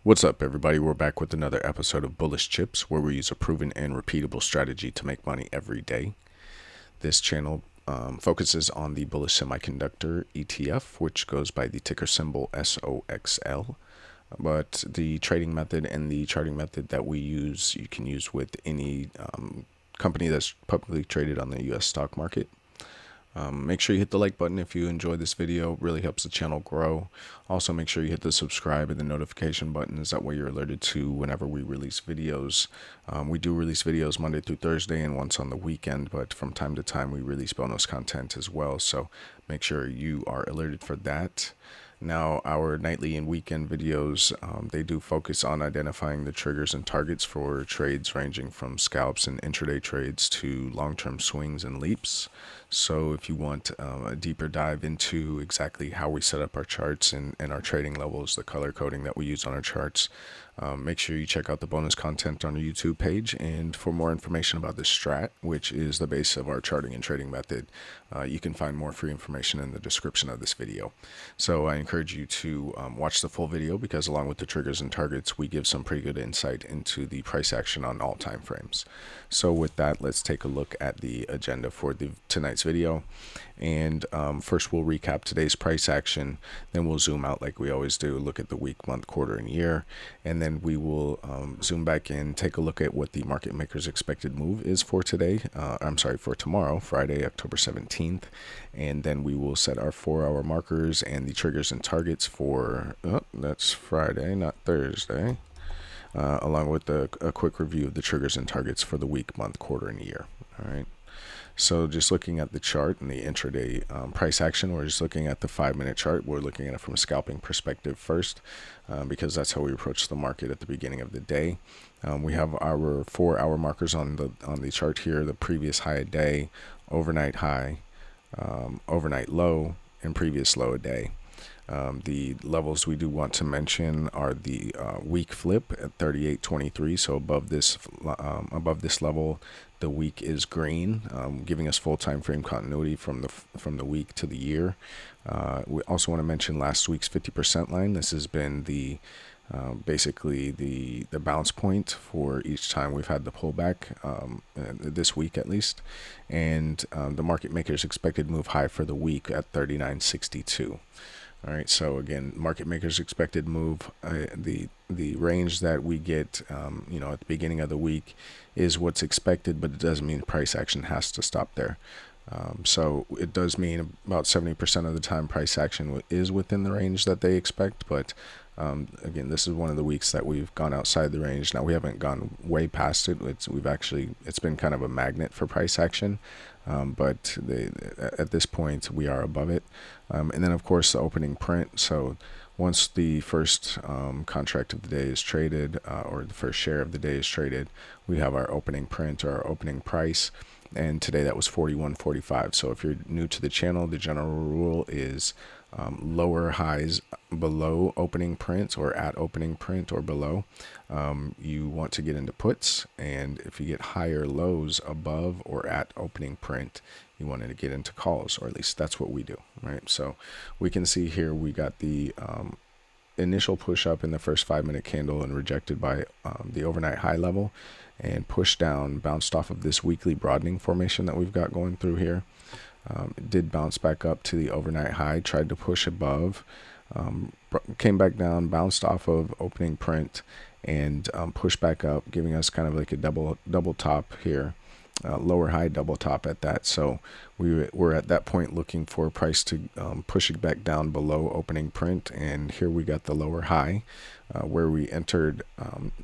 What's up, everybody? We're back with another episode of Bullish Chips, where we use a proven and repeatable strategy to make money every day. This channel focuses on the Bullish Semiconductor ETF, which goes by the ticker symbol SOXL. But the trading method and the charting method that we use, you can use with any company that's publicly traded on the U.S. stock market. Make sure you hit the like button if you enjoyed this video. It really helps the channel grow. Also, make sure you hit the subscribe and the notification buttons. That way you're alerted to whenever we release videos. We do release videos Monday through Thursday and once on the weekend, but from time to time we release bonus content as well. So make sure you are alerted for that. Now, our nightly and weekend videos, they do focus on identifying the triggers and targets for trades ranging from scalps and intraday trades to long-term swings and leaps. So if you want a deeper dive into exactly how we set up our charts and our trading levels, the color coding that we use on our charts, make sure you check out the bonus content on our YouTube page. And for more information about this strat, which is the base of our charting and trading method, you can find more free information in the description of this video. So I encourage you to watch the full video, because along with the triggers and targets, we give some pretty good insight into the price action on all time frames. So with that, let's take a look at the agenda for tonight's video. And first we'll recap today's price action, then we'll zoom out like we always do, look at the week, month, quarter, and year, and then we will zoom back in, take a look at what the market maker's expected move is for today. For tomorrow, Friday, October 17th, and then we will set our 4-hour markers and the triggers and targets for, that's Friday, not Thursday, along with a quick review of the triggers and targets for the week, month, quarter, and year. All right. So just looking at the chart and the intraday price action, we're just looking at the 5-minute chart. We're looking at it from a scalping perspective first, because that's how we approach the market at the beginning of the day. We have our 4-hour markers on the chart here: the previous high a day, overnight high, overnight low, and previous low a day. The levels we do want to mention are the week flip at 38.23. So above this level, the week is green, giving us full time frame continuity from the week to the year. We also want to mention last week's 50% line. This has been basically the bounce point for each time we've had the pullback, this week at least. And the market maker's expected move high for the week at 39.62. All right, so again, market maker's expected move, the range that we get, at the beginning of the week is what's expected, but it doesn't mean price action has to stop there. So it does mean about 70% of the time price action is within the range that they expect, but again, this is one of the weeks that we've gone outside the range. Now, we haven't gone way past it. It's been kind of a magnet for price action, but at this point we are above it. And then of course the opening print. So once the first contract of the day is traded, or the first share of the day is traded, we have our opening print or our opening price. And today that was 41.45. So if you're new to the channel, the general rule is lower highs below opening print or at opening print or below, you want to get into puts, and if you get higher lows above or at opening print, you want to get into calls, or at least that's what we do, right? So we can see here we got the initial push up in the first 5-minute candle and rejected by the overnight high level, and pushed down, bounced off of this weekly broadening formation that we've got going through here. It did bounce back up to the overnight high, tried to push above, came back down, bounced off of opening print, and pushed back up, giving us kind of like a double top here, lower high double top at that. So we were at that point looking for price to push it back down below opening print, and here we got the lower high, where we entered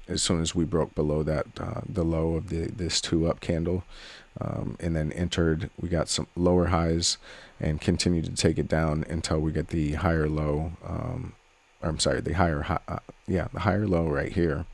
as soon as we broke below that the low of this 2-up candle, and then entered. We got some lower highs and continued to take it down until we get the higher low, the higher low right here.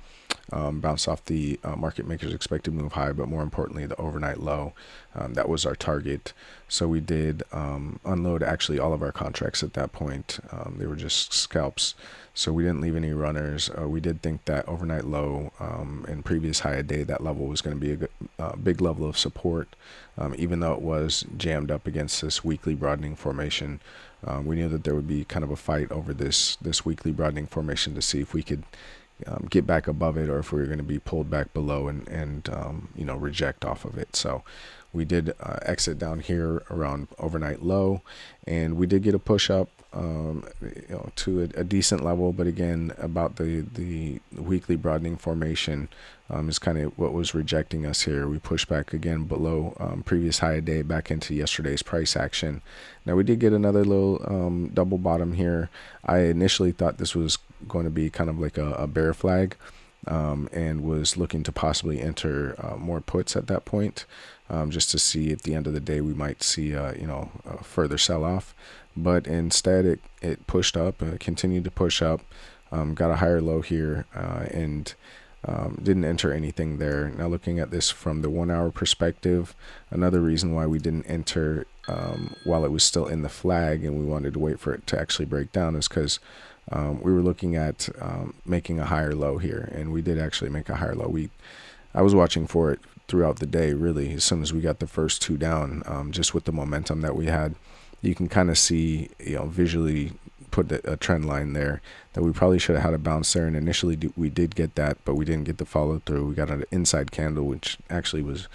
Bounced off the market maker's expected move high, but more importantly the overnight low. That was our target. So we did unload actually all of our contracts at that point. They were just scalps, so we didn't leave any runners. We did think that overnight low and previous high a day, that level was going to be a big level of support, even though it was jammed up against this weekly broadening formation. We knew that there would be kind of a fight over this weekly broadening formation to see if we could get back above it, or if we were going to be pulled back below and reject off of it. So we did exit down here around overnight low, and we did get a push up to a decent level. But again, about the weekly broadening formation is kind of what was rejecting us here. We pushed back again below previous high of day, back into yesterday's price action. Now we did get another little double bottom here. I initially thought this was going to be kind of like a bear flag, and was looking to possibly enter more puts at that point, just to see at the end of the day we might see a further sell-off. But instead it pushed up, continued to push up, got a higher low here, and didn't enter anything there. Now looking at this from the 1 hour perspective, another reason why we didn't enter while it was still in the flag and we wanted to wait for it to actually break down is because we were looking at making a higher low here, and we did actually make a higher low. I was watching for it throughout the day, really. As soon as we got the first two down, just with the momentum that we had, you can kind of see, visually put a trend line there that we probably should have had a bounce there. And initially we did get that, but we didn't get the follow through. We got an inside candle, which actually was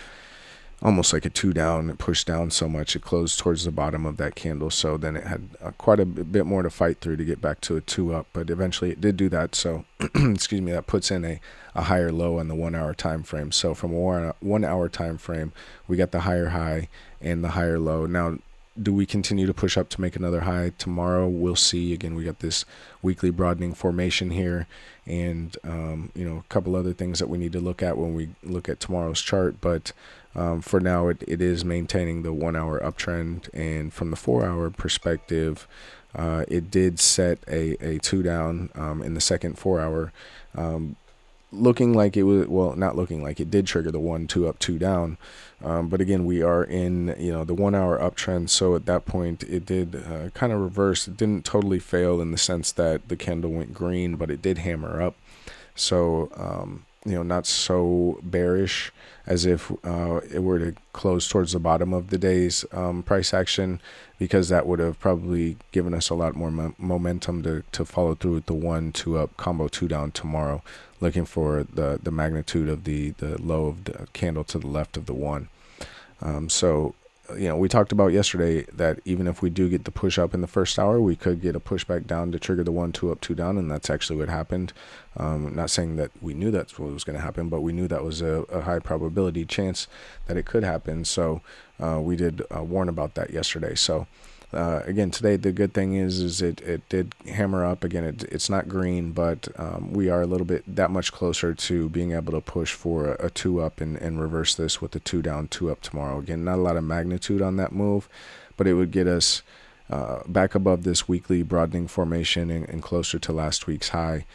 almost like a two down. It pushed down so much it closed towards the bottom of that candle, so then it had quite a bit more to fight through to get back to a two up, but eventually it did do that. So excuse me, that puts in a higher low on the 1 hour time frame. So from a 1 hour time frame, we got the higher high and the higher low. Now, do we continue to push up to make another high tomorrow? We'll see. Again, we got this weekly broadening formation here, and a couple other things that we need to look at when we look at tomorrow's chart. But for now, it is maintaining the 1 hour uptrend, and from the 4 hour perspective, it did set a two down in the second 4 hour. Looking like it was, well, not looking like it did trigger the 1 2 up 2 down, but again, we are in the 1 hour uptrend. So at that point it did kind of reverse. It didn't totally fail in the sense that the candle went green, but it did hammer up. So not so bearish as if it were to close towards the bottom of the day's price action, because that would have probably given us a lot more momentum to follow through with the 1 2 up combo 2 down tomorrow, looking for the magnitude of the low of the candle to the left of the 1. So we talked about yesterday that even if we do get the push up in the first hour, we could get a push back down to trigger the 1 2 up 2 down, and that's actually what happened. Not saying that we knew that's what was going to happen, but we knew that was a high probability chance that it could happen. So we did warn about that yesterday. So again, today the good thing is it did hammer up again. It's not green, but we are a little bit that much closer to being able to push for a 2 up and reverse this with the 2 down 2 up tomorrow. Again, not a lot of magnitude on that move, but it would get us back above this weekly broadening formation and closer to last week's high.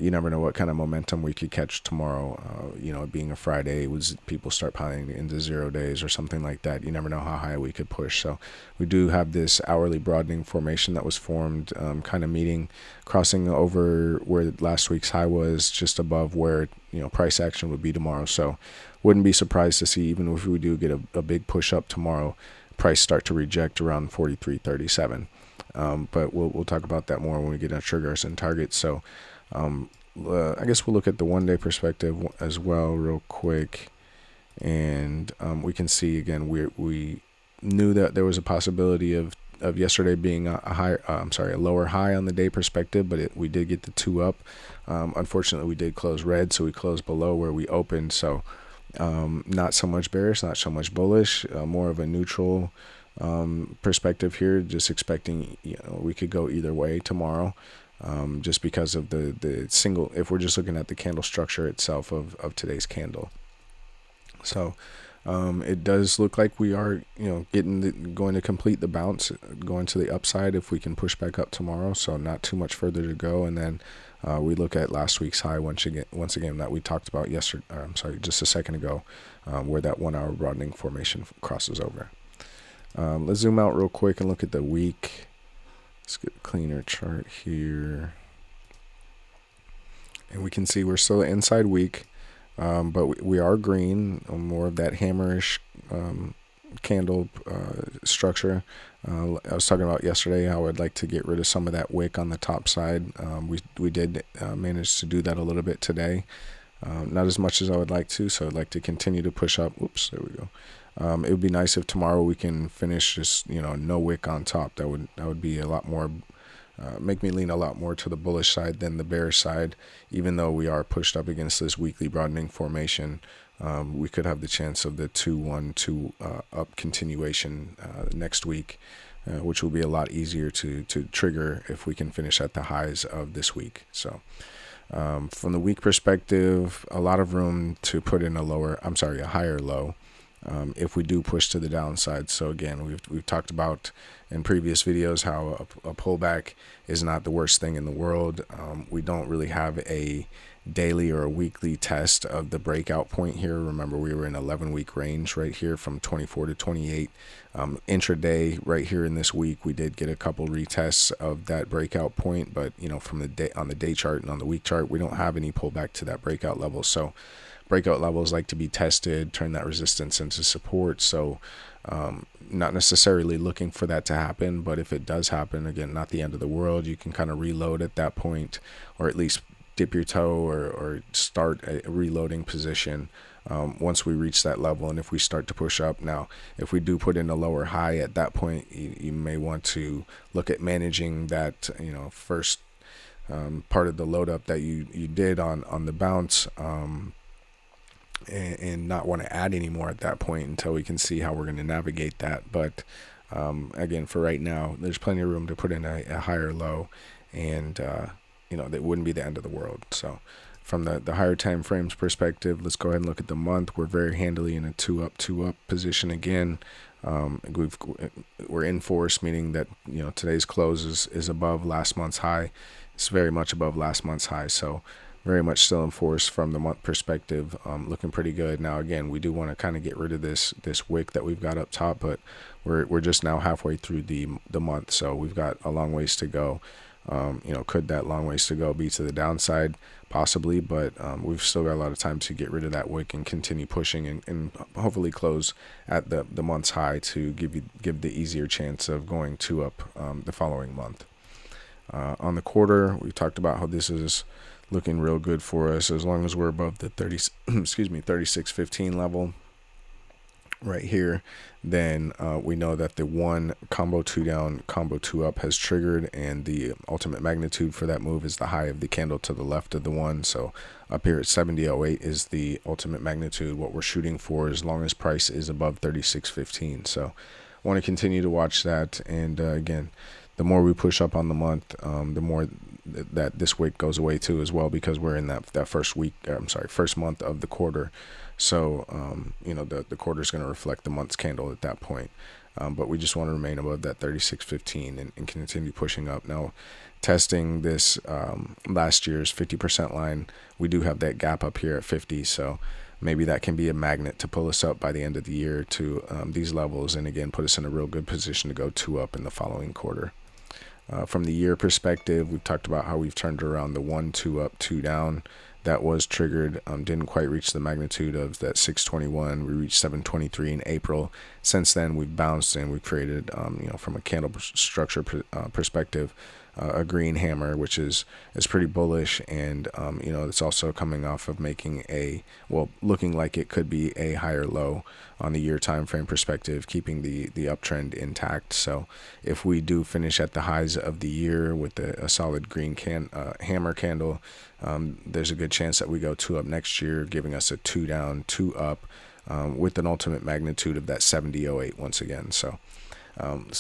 You never know what kind of momentum we could catch tomorrow. Being a Friday, was people start piling into 0 days or something like that. You never know how high we could push. So we do have this hourly broadening formation that was formed, kind of meeting, crossing over where last week's high was, just above where price action would be tomorrow. So wouldn't be surprised to see, even if we do get a big push up tomorrow, price start to reject around 43.37. But we'll talk about that more when we get our triggers and targets. So I guess we'll look at the 1 day perspective as well real quick, and we can see again we knew that there was a possibility of yesterday being a lower high on the day perspective, but we did get the 2 up. Unfortunately, we did close red, so we closed below where we opened. So not so much bearish, not so much bullish, more of a neutral perspective here, just expecting we could go either way tomorrow. Just because of the single, if we're just looking at the candle structure itself of today's candle. So it does look like we are going to complete the bounce, going to the upside if we can push back up tomorrow. So not too much further to go, and then we look at last week's high once again that we talked about just a second ago, where that 1 hour broadening formation crosses over. Let's zoom out real quick and look at the week. Let's get a cleaner chart here. And we can see we're still inside week, but we are green, more of that hammerish candle structure. I was talking about yesterday how I'd like to get rid of some of that wick on the top side. We did manage to do that a little bit today. Not as much as I would like to, so I'd like to continue to push up. Oops, there we go. It would be nice if tomorrow we can finish just, no wick on top. That would be a lot more, make me lean a lot more to the bullish side than the bearish side. Even though we are pushed up against this weekly broadening formation, we could have the chance of the 2-1-2 up continuation next week, which will be a lot easier to trigger if we can finish at the highs of this week. So from the week perspective, a lot of room to put in a higher low if we do push to the downside. So again, we've talked about in previous videos how a pullback is not the worst thing in the world. We don't really have a daily or a weekly test of the breakout point here. Remember, we were in 11-week range right here from 24 to 28. Intraday right here in this week, we did get a couple retests of that breakout point, but from the day on the day chart and on the week chart, we don't have any pullback to that breakout level. So breakout levels like to be tested, turn that resistance into support. So not necessarily looking for that to happen, but if it does happen, again, not the end of the world. You can kind of reload at that point, or at least dip your toe or start a reloading position once we reach that level. And if we start to push up, now if we do put in a lower high at that point, you may want to look at managing that first part of the load up that you did on the bounce, and not want to add any more at that point until we can see how we're going to navigate that. But again, for right now, there's plenty of room to put in a higher low, and that wouldn't be the end of the world. So from the higher time frames perspective, let's go ahead and look at the month. We're very handily in a 2-up position again. We're in force, meaning that today's close is above last month's high. It's very much above last month's high, so very much still in force from the month perspective. Looking pretty good. Now again, we do want to kind of get rid of this wick that we've got up top, but we're just now halfway through the month, so we've got a long ways to go. Could that long ways to go be to the downside? Possibly, but we've still got a lot of time to get rid of that wick and continue pushing and hopefully close at the month's high to give the easier chance of going 2-up the following month. On the quarter, we talked about how this is looking real good for us as long as we're above the 36.15 level right here. Then we know that the one combo 2 down, combo 2 up has triggered, and the ultimate magnitude for that move is the high of the candle to the left of the one. So up here at 70.08 is the ultimate magnitude, what we're shooting for, as long as price is above 36.15. So I want to continue to watch that. And again, the more we push up on the month, the more that this wick goes away too as well, because we're in that first month of the quarter. So the quarter is going to reflect the month's candle at that point, but we just want to remain above that 36.15 and continue pushing up. Now, testing this last year's 50% line, we do have that gap up here at 50, so maybe that can be a magnet to pull us up by the end of the year to these levels, and again put us in a real good position to go 2-up in the following quarter. From the year perspective, we've talked about how we've turned around the 1-2 up, 2 down. That was triggered, didn't quite reach the magnitude of that 621. We reached 723 in April. Since then, we've bounced and we've created, from a candle structure perspective, a green hammer, which is pretty bullish. And, it's also coming off of making looking like it could be a higher low on the year time frame perspective, keeping the uptrend intact. So if we do finish at the highs of the year with a solid green hammer candle, there's a good chance that we go 2-up next year, giving us a 2 down, 2 up, with an ultimate magnitude of that 70.08 once again. So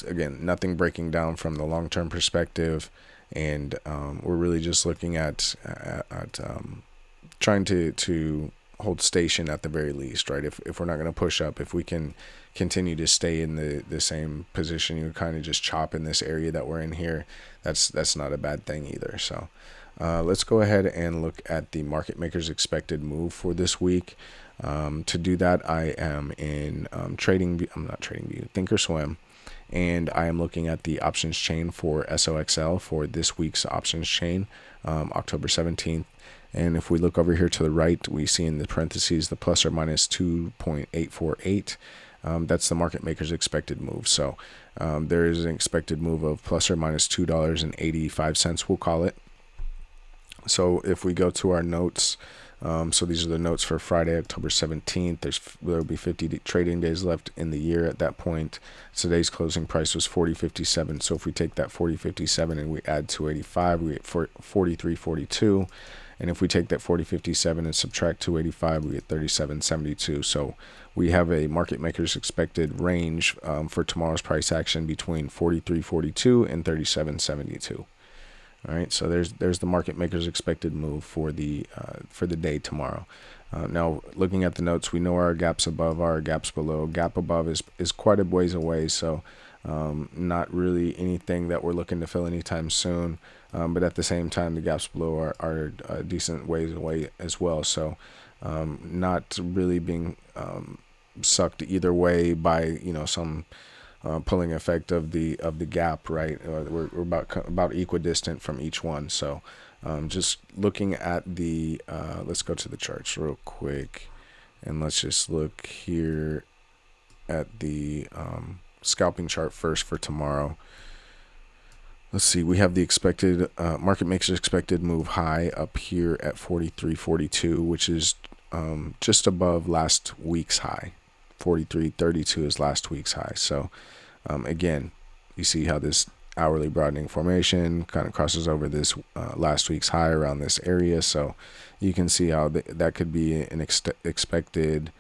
again, nothing breaking down from the long-term perspective, and we're really just looking at trying to hold station at the very least, right? If we're not going to push up, if we can continue to stay in the same position, you kind of just chop in this area that we're in here, that's not a bad thing either. So let's go ahead and look at the market maker's expected move for this week. To do that, I am in Thinkorswim, and I am looking at the options chain for SOXL for this week's options chain, October 17th. And if we look over here to the right, we see in the parentheses the plus or minus 2.848. That's the market maker's expected move. So there is an expected move of plus or minus $2.85, we'll call it. So if we go to our notes, so these are the notes for Friday, October 17th. There will be 50 trading days left in the year at that point. Today's closing price was 40.57. So if we take that 40.57 and we add 285, we get 43.42. And if we take that 40.57 and subtract 285, we get 37.72. So we have a market maker's expected range for tomorrow's price action between 43.42 and 37.72. All right, so there's the market maker's expected move for the day tomorrow. Now, looking at the notes, we know our gaps above, our gaps below. Gap above is quite a ways away, so not really anything that we're looking to fill anytime soon. But at the same time, the gaps below are a decent ways away as well. So not really being sucked either way by some pulling effect of the gap, right? We're about equidistant from each one. So just looking at the let's go to the charts real quick, and let's just look here at the scalping chart first for tomorrow. Let's see, we have the expected market maker's expected move high up here at 43.42, which is just above last week's high. 43.32 is last week's high. So again, you see how this hourly broadening formation kind of crosses over this last week's high around this area. So you can see how that could be an expected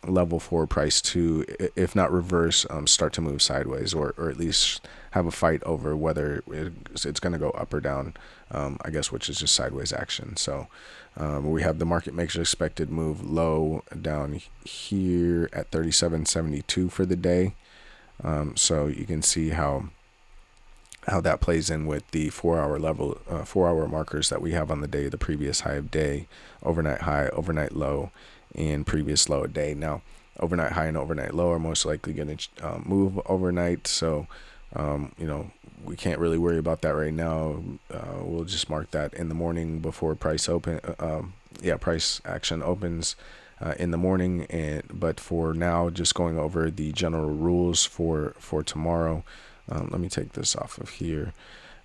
level for price to, if not reverse, start to move sideways, or at least have a fight over whether it's going to go up or down, I guess, which is just sideways action. So we have the market maker's expected move low down here at 37.72 for the day. So you can see how that plays in with the 4-hour level, 4-hour markers that we have on the day, the previous high of day, overnight high, overnight low, and previous low of day. Now, overnight high and overnight low are most likely going to move overnight. So, we can't really worry about that right now. We'll just mark that in the morning before price action opens in the morning. But for now, just going over the general rules for tomorrow. Let me take this off of here.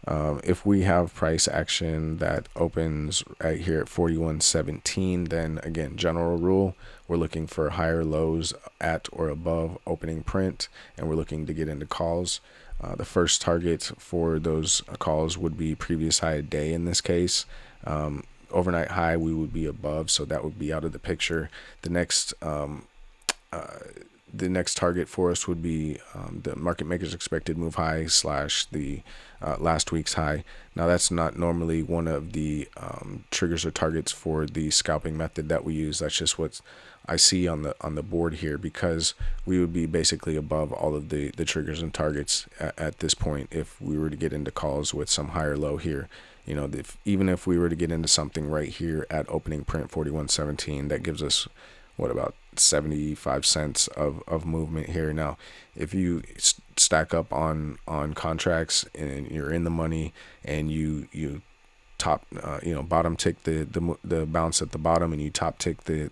If we have price action that opens right here at 41.17, then again, general rule, we're looking for higher lows at or above opening print, and we're looking to get into calls. The first target for those calls would be previous high of day in this case. Overnight high, we would be above, so that would be out of the picture. The next target for us would be the market maker's expected move high / the last week's high. Now, that's not normally one of the triggers or targets for the scalping method that we use. That's just what I see on the board here, because we would be basically above all of the triggers and targets at this point if we were to get into calls with some higher low here. Even if we were to get into something right here at opening print 41.17, that gives us about 75 cents of movement here. Now, if you stack up on contracts and you're in the money, and you top bottom tick the bounce at the bottom, and you top tick the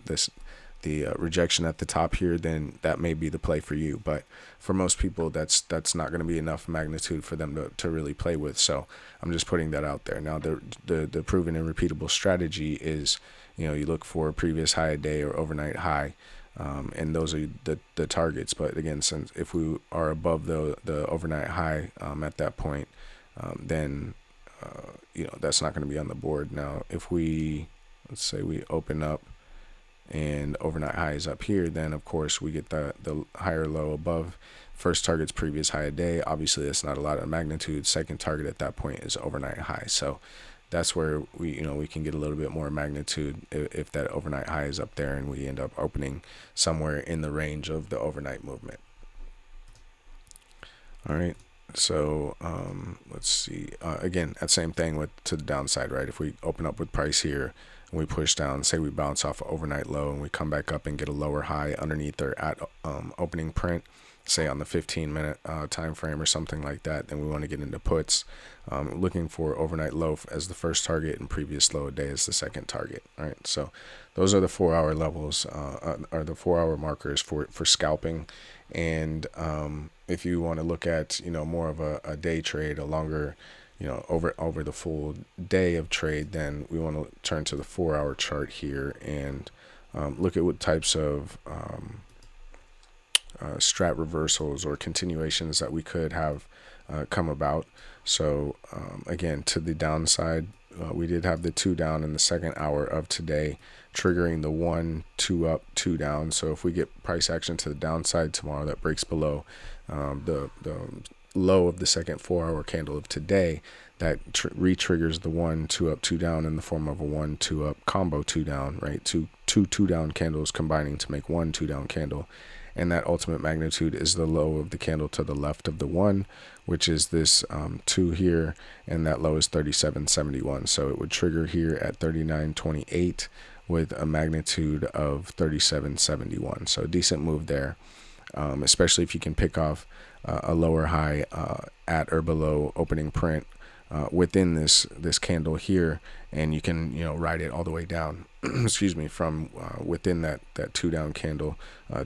rejection at the top here, then that may be the play for you. But for most people, that's not going to be enough magnitude for them to really play with. So I'm just putting that out there. Now, the proven and repeatable strategy is, you look for a previous high a day or overnight high, and those are the targets. But again, since if we are above the overnight high at that point, then that's not going to be on the board. Now, if let's say we open up and overnight high is up here, then of course we get the higher low above. First target's previous high a day. Obviously, that's not a lot of magnitude. Second target at that point is overnight high. So that's where we can get a little bit more magnitude if that overnight high is up there and we end up opening somewhere in the range of the overnight movement. All right. So let's see. Again, that same thing to the downside, right? If we open up with price here and we push down, say we bounce off an overnight low and we come back up and get a lower high underneath or at opening print, say on the 15-minute time frame or something like that, then we want to get into puts, looking for overnight low as the first target and previous low day as the second target. All right, so those are the 4-hour levels, are the 4-hour markers for scalping. And if you want to look at, more of a day trade, a longer, over the full day of trade, then we want to turn to the 4-hour chart here and look at what types of strat reversals or continuations that we could have come about. So again, to the downside, we did have the 2 down in the second hour of today, triggering the 1, 2 up, 2 down. So if we get price action to the downside tomorrow that breaks below the low of the second 4-hour candle of today, that re-triggers the 1, 2 up, 2 down in the form of a 1, 2 up combo 2 down, right? Two 2 down candles combining to make 1 2 down candle. And that ultimate magnitude is the low of the candle to the left of the 1, which is this 2 here, and that low is 37.71. So it would trigger here at 39.28 with a magnitude of 37.71. So a decent move there, especially if you can pick off a lower high at or below opening print within this candle here, and you can ride it all the way down excuse me, from within that 2 down candle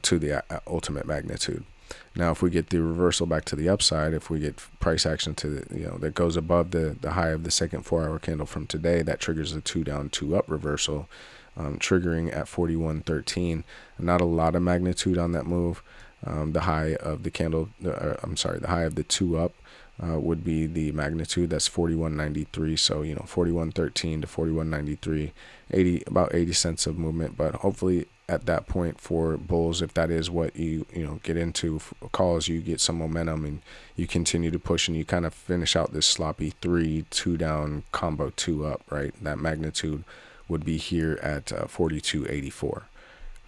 to the ultimate magnitude. Now if we get the reversal back to the upside, if we get price action to the that goes above the high of the second 4-hour candle from today, that triggers the 2 down 2 up reversal, triggering at 41.13. Not a lot of magnitude on that move. The high of the candle, the high of the 2 up would be the magnitude. That's 41.93. So 41.13 to 41.93, about 80 cents of movement. But hopefully at that point for bulls, if that is what you get into calls, you get some momentum and you continue to push and you kind of finish out this sloppy 3 2 down combo 2 up, right? That magnitude would be here at 42.84.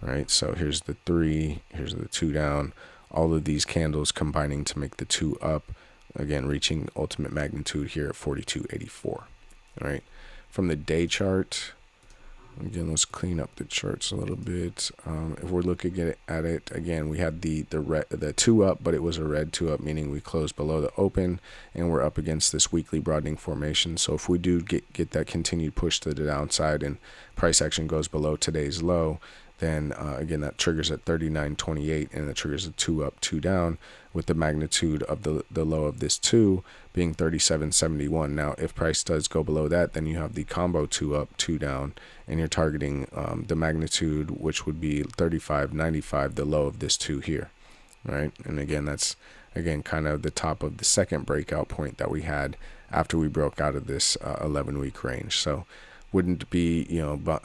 Right, so here's the 3, here's the 2 down, all of these candles combining to make the 2 up, again reaching ultimate magnitude here at 42.84. All right, from the day chart, again let's clean up the charts a little bit. If we're looking at it again, we had the 2 up, but it was a red 2 up, meaning we closed below the open and we're up against this weekly broadening formation. So if we do get that continued push to the downside and price action goes below today's low, then again that triggers at 39.28 and that triggers a 2 up 2 down with the magnitude of the low of this 2 being 37.71. Now if price does go below that, then you have the combo 2 up 2 down and you're targeting the magnitude, which would be 35.95, the low of this 2 here, right? And again that's kind of the top of the second breakout point that we had after we broke out of this 11-week range. So wouldn't be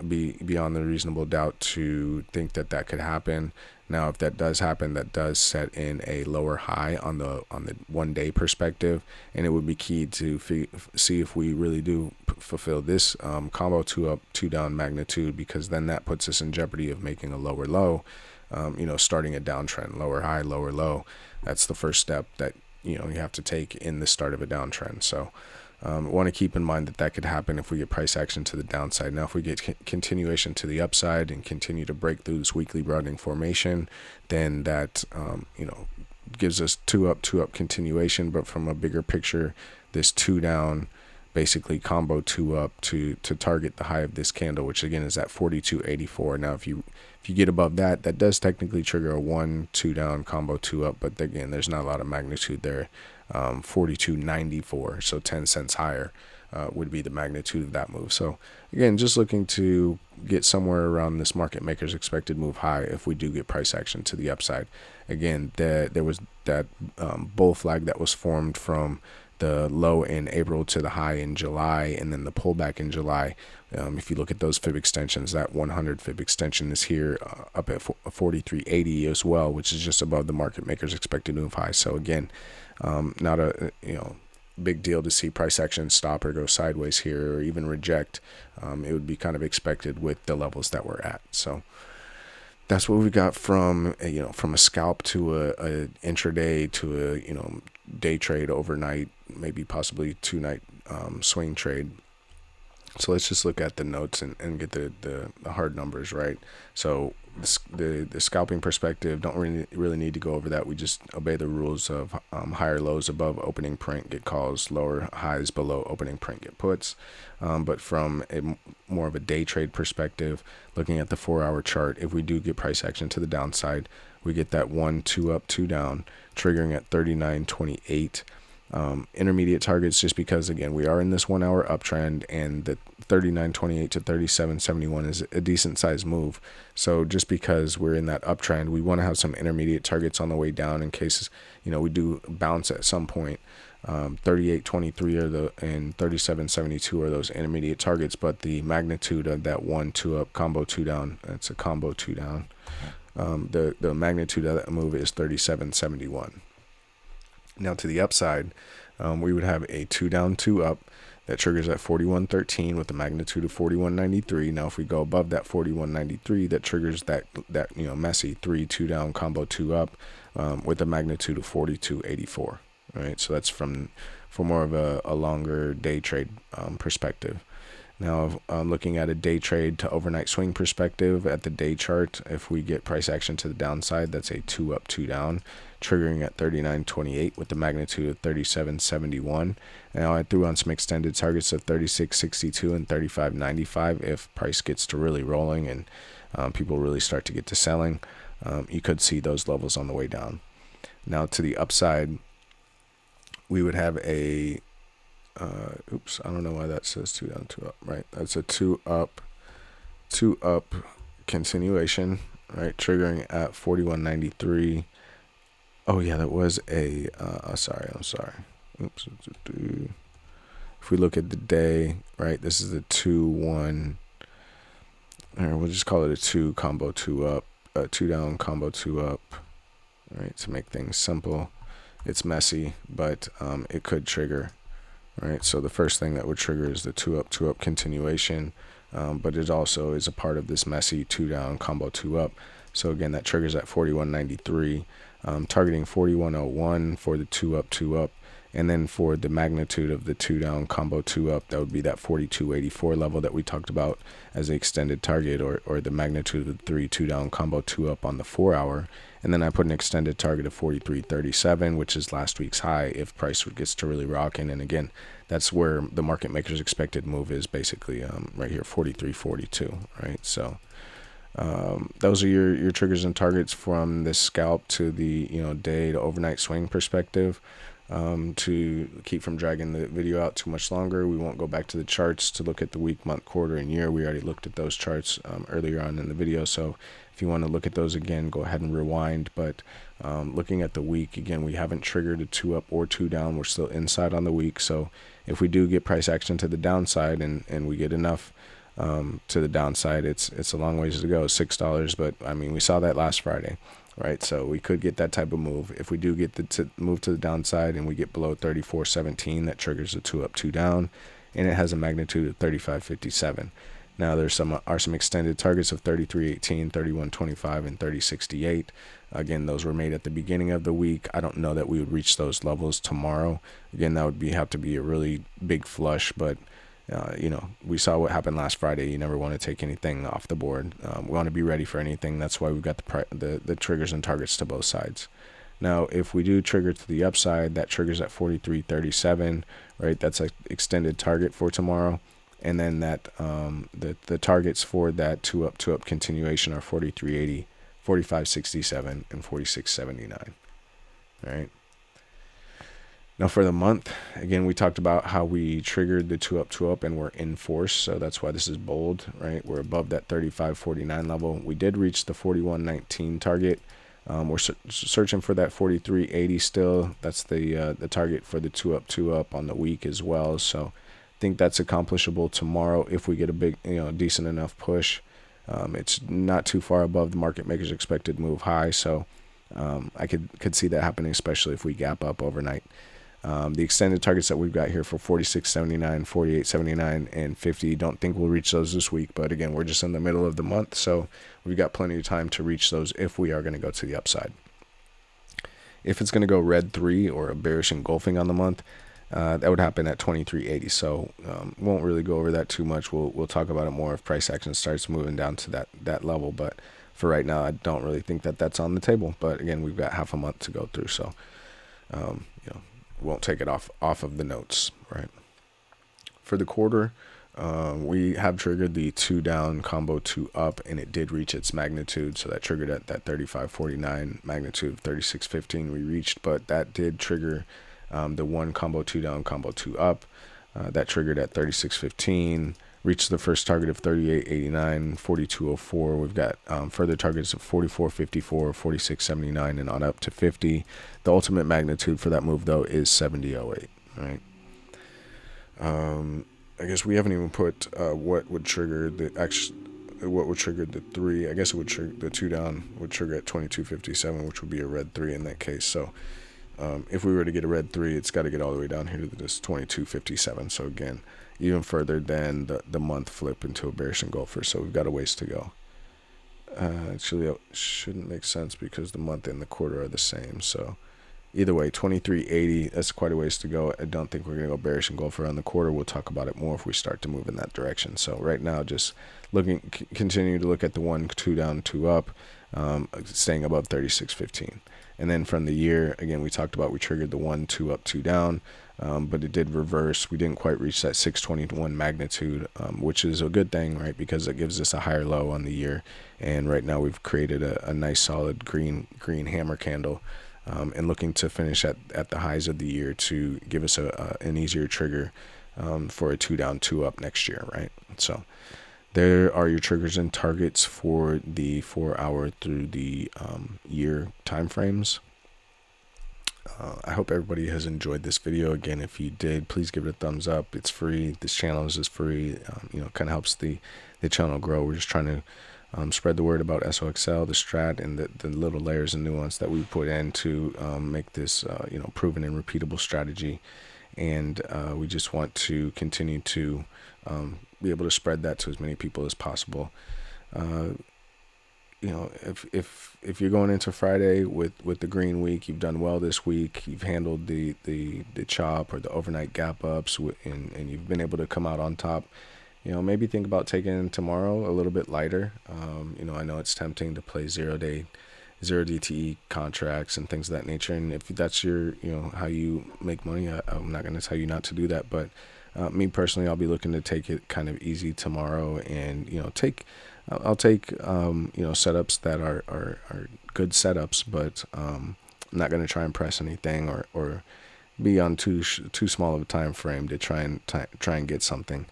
be beyond the reasonable doubt to think that could happen. Now if that does happen, that does set in a lower high on the 1 day perspective, and it would be key to see if we really do fulfill this combo 2 up 2 down magnitude, because then that puts us in jeopardy of making a lower low, starting a downtrend. Lower high, lower low, that's the first step that you have to take in the start of a downtrend. So want to keep in mind that could happen if we get price action to the downside. Now if we get continuation to the upside and continue to break through this weekly broadening formation, then that gives us 2 up continuation. But from a bigger picture, this 2 down basically combo 2 up to target the high of this candle, which again is at 42.84. Now if you get above that does technically trigger a 1 2 down combo 2 up, but again there's not a lot of magnitude there. 42.94, so 10 cents higher would be the magnitude of that move. So again, just looking to get somewhere around this market maker's expected move high if we do get price action to the upside. Again, there was that bull flag that was formed from the low in April to the high in July, and then the pullback in July. If you look at those fib extensions, that 100 fib extension is here up at 43.80 as well, which is just above the market maker's expected move high. So again, not a big deal to see price action stop or go sideways here or even reject. It would be kind of expected with the levels that we're at. So that's what we got from a scalp to a intraday to a day trade, overnight, maybe possibly 2-night swing trade. So let's just look at the notes and get the hard numbers, right? So the scalping perspective, don't really need to go over that. We just obey the rules of higher lows above opening print get calls, lower highs below opening print get puts. But from more of a day trade perspective, looking at the 4-hour chart, if we do get price action to the downside, we get that 1, 2 up, 2 down, triggering at 39.28. Intermediate targets, just because again we are in this 1-hour uptrend, and the 39.28 to 37.71 is a decent sized move. So just because we're in that uptrend, we want to have some intermediate targets on the way down in case we do bounce at some point. 38.23 and 37.72 are those intermediate targets, but the magnitude of that 1, 2 up, combo 2 down, it's a combo 2 down. The magnitude of that move is 37.71. Now to the upside, we would have a 2 down, 2 up that triggers at 41.13 with a magnitude of 41.93. Now if we go above that 41.93, that triggers that messy 3 2 down combo 2 up with a magnitude of 42.84. Right, so that's for more of a longer day trade perspective. Now, looking at a day trade to overnight swing perspective at the day chart, if we get price action to the downside, that's a 2 up, 2 down, triggering at 39.28 with the magnitude of 37.71. Now, I threw on some extended targets of 36.62 and 35.95. If price gets to really rolling and people really start to get to selling, you could see those levels on the way down. Now, to the upside, we would have a I don't know why that says 2 down, 2 up, right? That's a 2 up continuation, right? Triggering at 41.93. Oh yeah, that was a I'm sorry. Oops. If we look at the day, right, this is the 2 1, or we'll just call it a 2 combo 2 up, 2 down combo 2 up, right, to make things simple. It's messy, but it could trigger. Right, so the first thing that would trigger is the 2 up continuation, but it also is a part of this messy 2 down combo 2 up. So again, that triggers at 41.93, targeting 41.01 for the 2 up, and then for the magnitude of the 2 down combo 2 up, that would be that 42.84 level that we talked about as the extended target, or the magnitude of the 3 2 down combo 2 up on the 4-hour. And then I put an extended target of 43.37, which is last week's high if price gets to really rocking. And again, that's where the market maker's expected move is basically right here, 43.42, right? So those are your triggers and targets from the scalp to the day to overnight swing perspective. To keep from dragging the video out too much longer, we won't go back to the charts to look at the week, month, quarter, and year. We already looked at those charts earlier on in the video, so if you want to look at those again, go ahead and rewind. But looking at the week, again, we haven't triggered a 2 up or 2 down. We're still inside on the week, so if we do get price action to the downside and we get enough to the downside, it's a long ways to go, $6, but I mean, we saw that last Friday. Right, so we could get that type of move. If we do get the move to the downside and we get below 34.17, that triggers a 2 up, 2 down, and it has a magnitude of 35.57. Now there's some extended targets of 33.18, 31.25, and 30.68. Again, those were made at the beginning of the week. I don't know that we would reach those levels tomorrow. Again, that would have to be a really big flush, but we saw what happened last Friday. You never want to take anything off the board. We want to be ready for anything. That's why we've got the triggers and targets to both sides. Now, if we do trigger to the upside, that triggers at 43.37, right? That's an extended target for tomorrow. And then that the targets for that 2 up continuation are 43.80, 45.67, and 46.79, right? Now for the month, again, we talked about how we triggered the 2 up, and we're in force. So that's why this is bold, right? We're above that 35.49 level. We did reach the 41.19 target. We're searching for that 43.80 still. That's the target for the 2 up on the week as well. So I think that's accomplishable tomorrow if we get a big, decent enough push. It's not too far above the market maker's expected move high. So I could see that happening, especially if we gap up overnight. The extended targets that we've got here for 46.79, 48.79, and 50, don't think we'll reach those this week. But again, we're just in the middle of the month, so we've got plenty of time to reach those if we are going to go to the upside. If it's going to go red 3 or a bearish engulfing on the month, That would happen at 23.80. So won't really go over that too much. We'll talk about it more if price action starts moving down to that level. But for right now, I don't really think that that's on the table. But again, we've got half a month to go through, so won't take it off of the notes, right? For the quarter, we have triggered the 2 down combo 2 up, and it did reach its magnitude. So that triggered at that 35.49 magnitude of 36.15 we reached, but that did trigger the 1 combo 2 down combo 2 up. That triggered at 36.15, reached the first target of 38.89, 42.04. We've got further targets of 44.54, 46.79, and on up to 50. The ultimate magnitude for that move, though, is 70.08, right? I guess we haven't even put what would trigger the 3. I guess it would trigger the 2 down would trigger at 22.57, which would be a red 3 in that case. So if we were to get a red 3, it's got to get all the way down here to this 22.57. So again, even further than the month flip into a bearish engulfer. So we've got a ways to go. Actually, it shouldn't make sense because the month and the quarter are the same. So either way, 23.80, that's quite a ways to go. I don't think we're going to go bearish engulfer on the quarter. We'll talk about it more if we start to move in that direction. So right now, just continue to look at the 1, 2 down, 2 up, staying above 36.15. And then from the year, again, we talked about we triggered the 1, 2 up, 2 down, but it did reverse. We didn't quite reach that 621 magnitude, which is a good thing, right? Because it gives us a higher low on the year. And right now we've created a nice solid green hammer candle, and looking to finish at the highs of the year to give us an easier trigger for a 2 down, 2 up next year, right? So there are your triggers and targets for the 4-hour through the year time frames. I hope everybody has enjoyed this video. Again, if you did, please give it a thumbs up. It's free. This channel is free. Kind of helps the channel grow. We're just trying to spread the word about SOXL, the strat, and the little layers and nuance that we put in to make this proven and repeatable strategy. And we just want to continue to be able to spread that to as many people as possible. If you're going into Friday with the green week, you've done well this week. You've handled the chop or the overnight gap ups, and you've been able to come out on top. Maybe think about taking tomorrow a little bit lighter. I know it's tempting to play 0 DTE contracts and things of that nature. And if that's your, how you make money, I'm not going to tell you not to do that. But me personally, I'll be looking to take it kind of easy tomorrow, and I'll take setups that are good setups, but I'm not going to try and press anything or be on too small of a time frame to try and get something.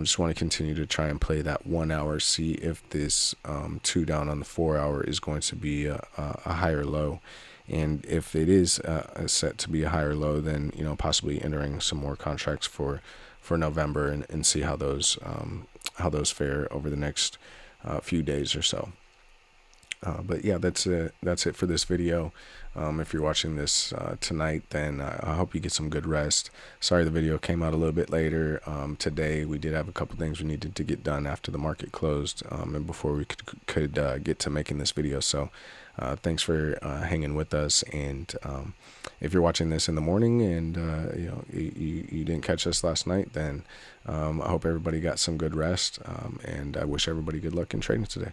Just want to continue to try and play that 1 hour, see if this 2 down on the 4-hour is going to be a higher low. And if it is set to be a higher low, then possibly entering some more contracts for November and see how those fare over the next few days or so. But yeah, that's it for this video. If you're watching this tonight, then I hope you get some good rest. Sorry the video came out a little bit later. Today we did have a couple things we needed to get done after the market closed, and before we could get to making this video. So thanks for hanging with us. And if you're watching this in the morning and you didn't catch us last night, then I hope everybody got some good rest, and I wish everybody good luck in trading today.